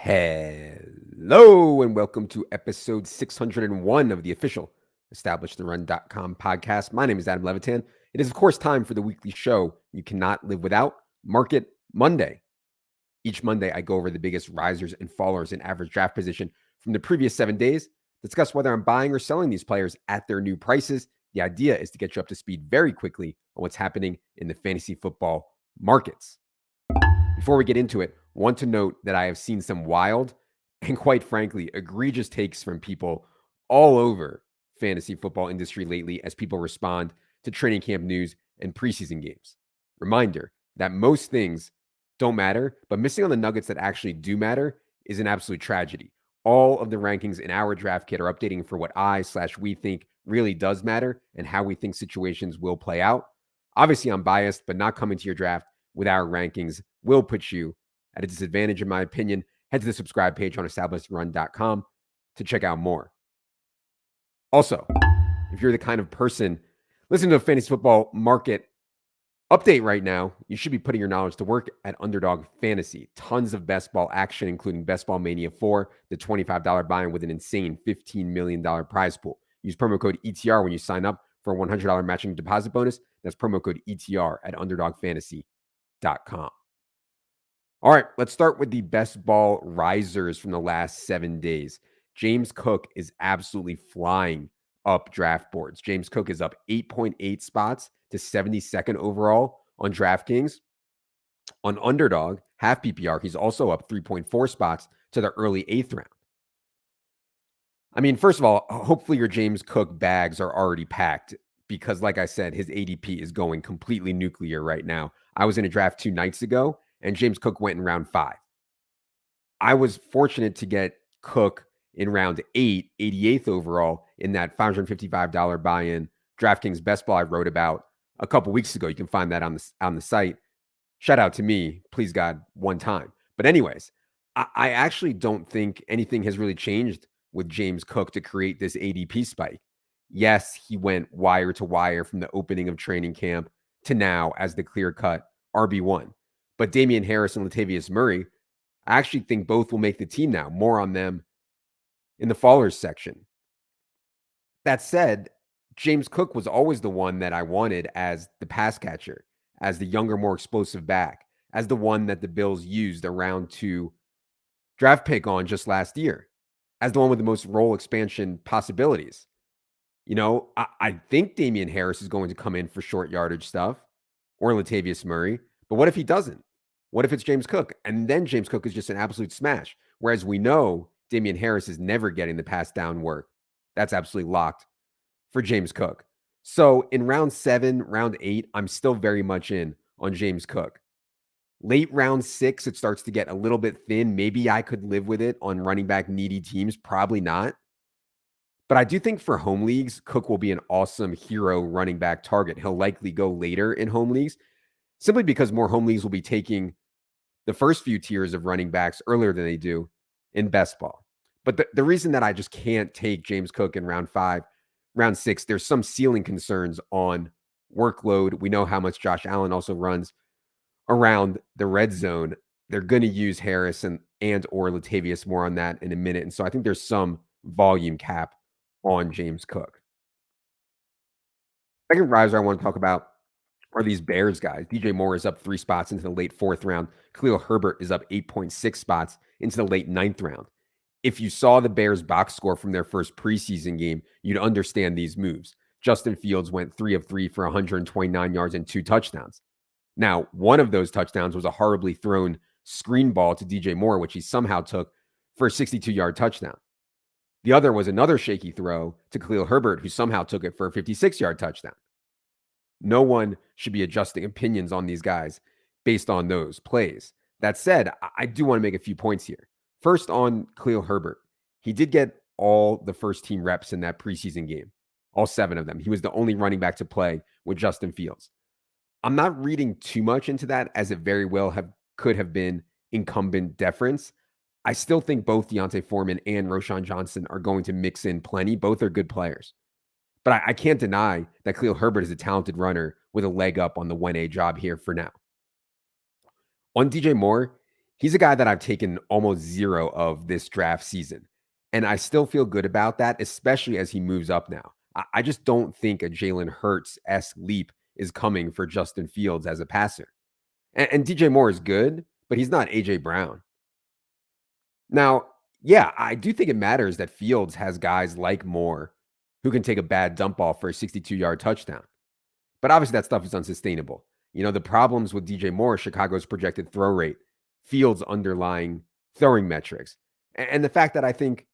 Hello and welcome to episode 601 of the official EstablishTheRun.com podcast. My name is Adam Levitan. It is, of course, time for the weekly show you cannot live without, Market Monday. Each Monday, I go over the biggest risers and fallers in average draft position from the previous 7 days, discuss whether I'm buying or selling these players at their new prices. The idea is to get you up to speed very quickly on what's happening in the fantasy football markets. Before we get into it, want to note that I have seen some wild and, quite frankly, egregious takes from people all over fantasy football industry lately as people respond to training camp news and preseason games. Reminder that most things don't matter, but missing on the nuggets that actually do matter is an absolute tragedy. All of the rankings in our draft kit are updating for what we think really does matter and how we think situations will play out. Obviously, I'm biased, but not coming to your draft with our rankings will put you at a disadvantage, in my opinion. Head to the subscribe page on EstablishTheRun.com to check out more. Also, if you're the kind of person listening to a fantasy football market update right now, you should be putting your knowledge to work at Underdog Fantasy. Tons of best ball action, including Best Ball Mania 4, the $25 buy-in with an insane $15 million prize pool. Use promo code ETR when you sign up for a $100 matching deposit bonus. That's promo code ETR at UnderdogFantasy.com. All right, let's start with the best ball risers from the last 7 days. James Cook is absolutely flying up draft boards. James Cook is up 8.8 spots to 72nd overall on DraftKings. On Underdog, half PPR, he's also up 3.4 spots to the early 8th round. I mean, first of all, hopefully your James Cook bags are already packed because, like I said, his ADP is going completely nuclear right now. I was in a draft 2 nights ago, and James Cook went in round 5. I was fortunate to get Cook in round 8, 88th overall in that $555 buy-in DraftKings best ball I wrote about a couple weeks ago. You can find that on the site. Shout out to me, please God, one time. But anyways, I actually don't think anything has really changed with James Cook to create this ADP spike. Yes, he went wire to wire from the opening of training camp to now as the clear-cut RB1. But Damien Harris and Latavius Murray, I actually think both will make the team now. More on them in the fallers section. That said, James Cook was always the one that I wanted as the pass catcher, as the younger, more explosive back, as the one that the Bills used a round 2 draft pick on just last year, as the one with the most role expansion possibilities. You know, I think Damien Harris is going to come in for short yardage stuff or Latavius Murray, but what if he doesn't? What if it's James Cook? And then James Cook is just an absolute smash. Whereas we know Damien Harris is never getting the pass down work. That's absolutely locked for James Cook. So in round 7, round 8, I'm still very much in on James Cook. Late round 6, it starts to get a little bit thin. Maybe I could live with it on running back needy teams. Probably not. But I do think for home leagues, Cook will be an awesome hero running back target. He'll likely go later in home leagues simply because more home leagues will be taking the first few tiers of running backs earlier than they do in best ball. But the reason that I just can't take James Cook in round 5, round 6, there's some ceiling concerns on workload. We know how much Josh Allen also runs around the red zone. They're going to use Harris and or Latavius, more on that in a minute. And so I think there's some volume cap on James Cook. Second riser I want to talk about are these Bears guys. DJ Moore is up 3 spots into the late 4th round. Khalil Herbert is up 8.6 spots into the late 9th round. If you saw the Bears box score from their first preseason game, you'd understand these moves. Justin Fields went 3 of 3 for 129 yards and 2 touchdowns. Now, one of those touchdowns was a horribly thrown screen ball to DJ Moore, which he somehow took for a 62-yard touchdown. The other was another shaky throw to Khalil Herbert, who somehow took it for a 56-yard touchdown. No one should be adjusting opinions on these guys based on those plays. That said, I do want to make a few points here. First, on Khalil Herbert, he did get all the first-team reps in that preseason game, all 7 of them. He was the only running back to play with Justin Fields. I'm not reading too much into that, as it very well could have been incumbent deference. I still think both Deontay Foreman and Roschon Johnson are going to mix in plenty. Both are good players. But I can't deny that Khalil Herbert is a talented runner with a leg up on the 1A job here for now. On DJ Moore, He's a guy that I've taken almost zero of this draft season. And I still feel good about that, especially as he moves up now. I just don't think a Jalen Hurts-esque leap is coming for Justin Fields as a passer. And DJ Moore is good, but he's not AJ Brown. Now, yeah, I do think it matters that Fields has guys like Moore who can take a bad dump ball for a 62-yard touchdown. But obviously that stuff is unsustainable. The problems with DJ Moore, Chicago's projected throw rate, Fields' underlying throwing metrics, and the fact that I think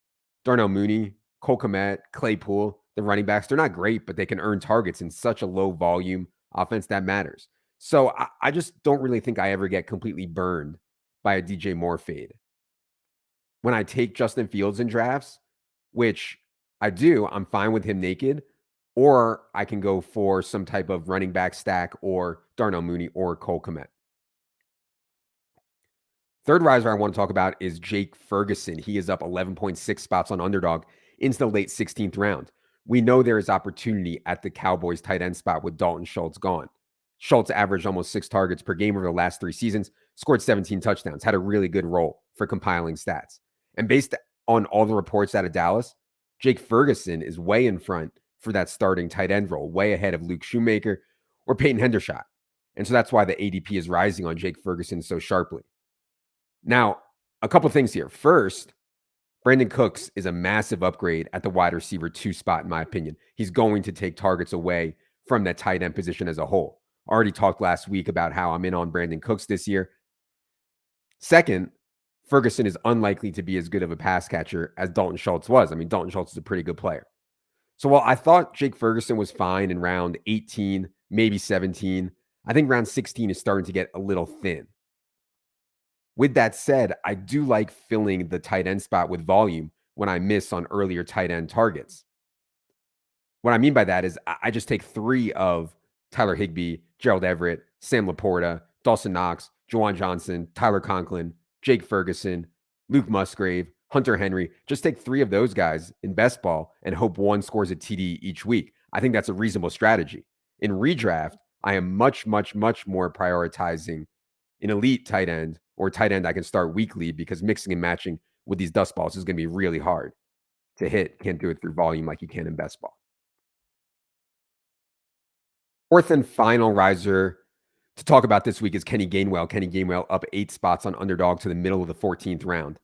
Darnell Mooney, Cole Kmet, Claypool, the running backs, they're not great, but they can earn targets in such a low volume offense that matters. So I just don't really think I ever get completely burned by a DJ Moore fade. When I take Justin Fields in drafts, which I do, I'm fine with him naked, or I can go for some type of running back stack or Darnell Mooney or Cole Kmet. Third riser I want to talk about is Jake Ferguson. He is up 11.6 spots on Underdog into the late 16th round. We know there is opportunity at the Cowboys tight end spot with Dalton Schultz gone. Schultz averaged almost 6 targets per game over the last 3 seasons, scored 17 touchdowns, had a really good role for compiling stats. And based on all the reports out of Dallas, Jake Ferguson is way in front for that starting tight end role, way ahead of Luke Shoemaker or Peyton Hendershot. And so that's why the ADP is rising on Jake Ferguson so sharply. Now, a couple things here. First, Brandon Cooks is a massive upgrade at the wide receiver 2 spot, in my opinion. He's going to take targets away from that tight end position as a whole. Already talked last week about how I'm in on Brandon Cooks this year. Second, Ferguson is unlikely to be as good of a pass catcher as Dalton Schultz was. I mean, Dalton Schultz is a pretty good player. So while I thought Jake Ferguson was fine in round 18, maybe 17, I think round 16 is starting to get a little thin. With that said, I do like filling the tight end spot with volume when I miss on earlier tight end targets. What I mean by that is I just take 3 of Tyler Higbee, Gerald Everett, Sam Laporta, Dawson Knox, Juwan Johnson, Tyler Conklin, Jake Ferguson, Luke Musgrave, Hunter Henry. Just take 3 of those guys in best ball and hope one scores a TD each week. I think that's a reasonable strategy. In redraft, I am much, much, much more prioritizing an elite tight end or tight end I can start weekly, because mixing and matching with these dust balls is going to be really hard to hit. Can't do it through volume like you can in best ball. Fourth and final riser to talk about this week is Kenny Gainwell. Kenny Gainwell up 8 spots on Underdog to the middle of the 14th round.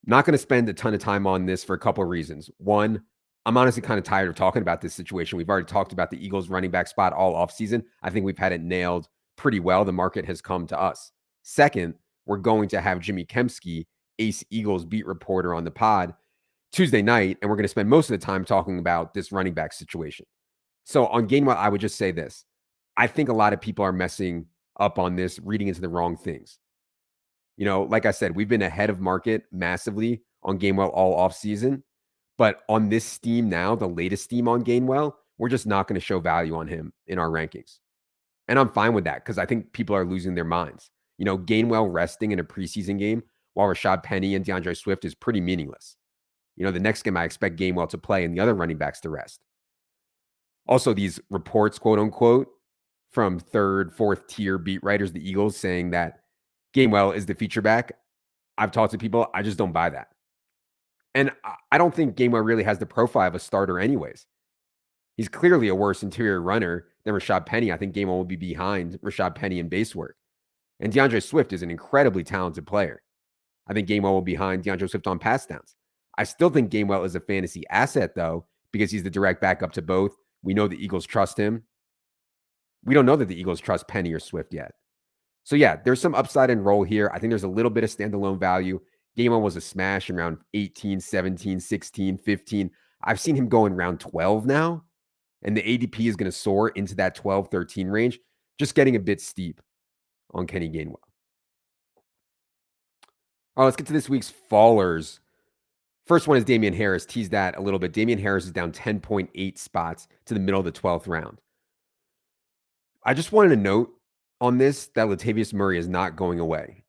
Not going to spend a ton of time on this for a couple of reasons. One, I'm honestly kind of tired of talking about this situation. We've already talked about the Eagles running back spot all offseason. I think we've had it nailed pretty well. The market has come to us. Second, we're going to have Jimmy Kempski, Ace Eagles beat reporter, on the pod Tuesday night, and we're going to spend most of the time talking about this running back situation. So on Gainwell, I would just say this. I think a lot of people are messing up on this, reading into the wrong things. Like I said, we've been ahead of market massively on Gainwell all offseason. But on this steam now, the latest steam on Gainwell, we're just not going to show value on him in our rankings. And I'm fine with that, because I think people are losing their minds. Gainwell resting in a preseason game while Rashad Penny and DeAndre Swift is pretty meaningless. The next game I expect Gainwell to play and the other running backs to rest. Also, these reports, quote unquote, from 3rd, 4th tier beat writers, the Eagles, saying that Gainwell is the feature back. I've talked to people. I just don't buy that. And I don't think Gainwell really has the profile of a starter anyways. He's clearly a worse interior runner than Rashad Penny. I think Gainwell will be behind Rashad Penny in base work. And DeAndre Swift is an incredibly talented player. I think Gainwell will be behind DeAndre Swift on pass downs. I still think Gainwell is a fantasy asset, though, because he's the direct backup to both. We know the Eagles trust him. We don't know that the Eagles trust Penny or Swift yet. So yeah, there's some upside and roll here. I think there's a little bit of standalone value. Gainwell was a smash in round 18, 17, 16, 15. I've seen him go in round 12 now, and the ADP is going to soar into that 12, 13 range, just getting a bit steep on Kenny Gainwell. All right, let's get to this week's fallers. First one is Damien Harris. Tease that a little bit. Damien Harris is down 10.8 spots to the middle of the 12th round. I just wanted to note on this that Latavius Murray is not going away.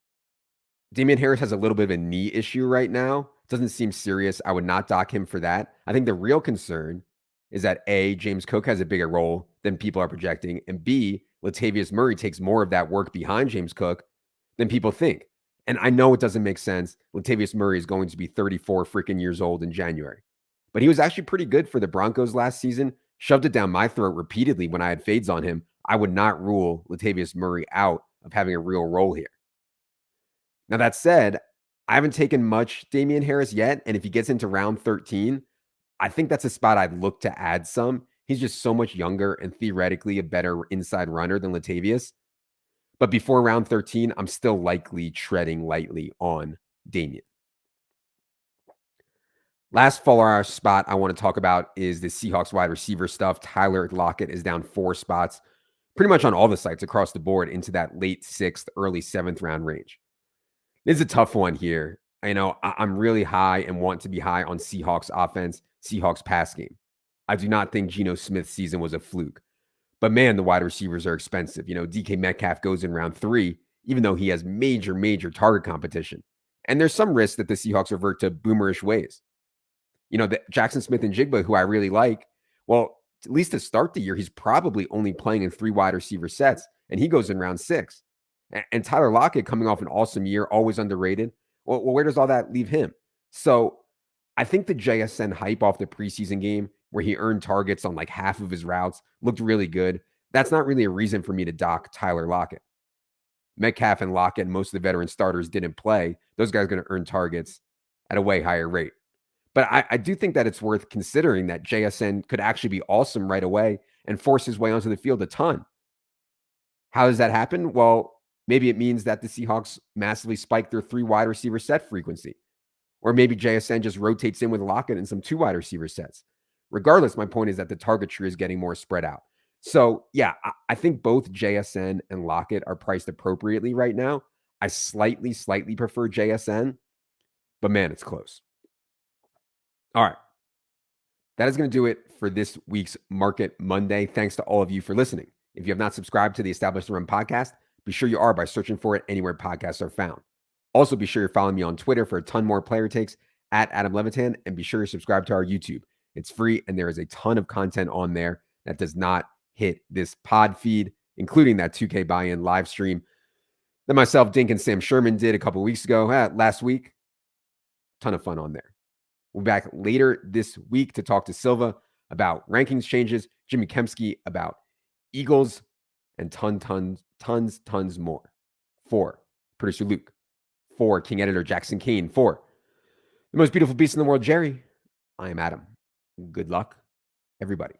Damien Harris has a little bit of a knee issue right now. Doesn't seem serious. I would not dock him for that. I think the real concern is that A, James Cook has a bigger role than people are projecting, and B, Latavius Murray takes more of that work behind James Cook than people think. And I know it doesn't make sense. Latavius Murray is going to be 34 freaking years old in January. But he was actually pretty good for the Broncos last season. Shoved it down my throat repeatedly when I had fades on him. I would not rule Latavius Murray out of having a real role here. Now, that said, I haven't taken much Damien Harris yet. And if he gets into round 13, I think that's a spot I'd look to add some. He's just so much younger and theoretically a better inside runner than Latavius. But before round 13, I'm still likely treading lightly on Damien. Last follower spot I want to talk about is the Seahawks wide receiver stuff. Tyler Lockett is down 4 spots, pretty much on all the sites across the board into that late 6th, early 7th round range. This is a tough one here. I know I'm really high and want to be high on Seahawks offense, Seahawks pass game. I do not think Geno Smith's season was a fluke. But man, the wide receivers are expensive. DK Metcalf goes in round 3, even though he has major target competition. And there's some risk that the Seahawks revert to boomerish ways. The Jackson Smith and Jigba, who I really like, well, at least to start the year, he's probably only playing in 3 wide receiver sets, and he goes in round 6. And Tyler Lockett coming off an awesome year, always underrated. Well, where does all that leave him? So I think the JSN hype off the preseason game, where he earned targets on like half of his routes, looked really good. That's not really a reason for me to dock Tyler Lockett. Metcalf and Lockett, most of the veteran starters didn't play. Those guys are going to earn targets at a way higher rate. But I do think that it's worth considering that JSN could actually be awesome right away and force his way onto the field a ton. How does that happen? Well, maybe it means that the Seahawks massively spike their 3 wide receiver set frequency. Or maybe JSN just rotates in with Lockett and some 2 wide receiver sets. Regardless, my point is that the target tree is getting more spread out. So, yeah, I think both JSN and Lockett are priced appropriately right now. I slightly prefer JSN, but man, it's close. All right. That is going to do it for this week's Market Monday. Thanks to all of you for listening. If you have not subscribed to the Establish the Run podcast, be sure you are by searching for it anywhere podcasts are found. Also, be sure you're following me on Twitter for a ton more player takes at Adam Levitan, and be sure you subscribe to our YouTube. It's free, and there is a ton of content on there that does not hit this pod feed, including that 2K buy-in live stream that myself, Dink, and Sam Sherman did a couple weeks ago, last week. Ton of fun on there. We'll be back later this week to talk to Silva about rankings changes, Jimmy Kempski about Eagles, and tons more. For producer Luke, for King Editor Jackson Kane, for the most beautiful beast in the world, Jerry, I am Adam. Good luck, everybody.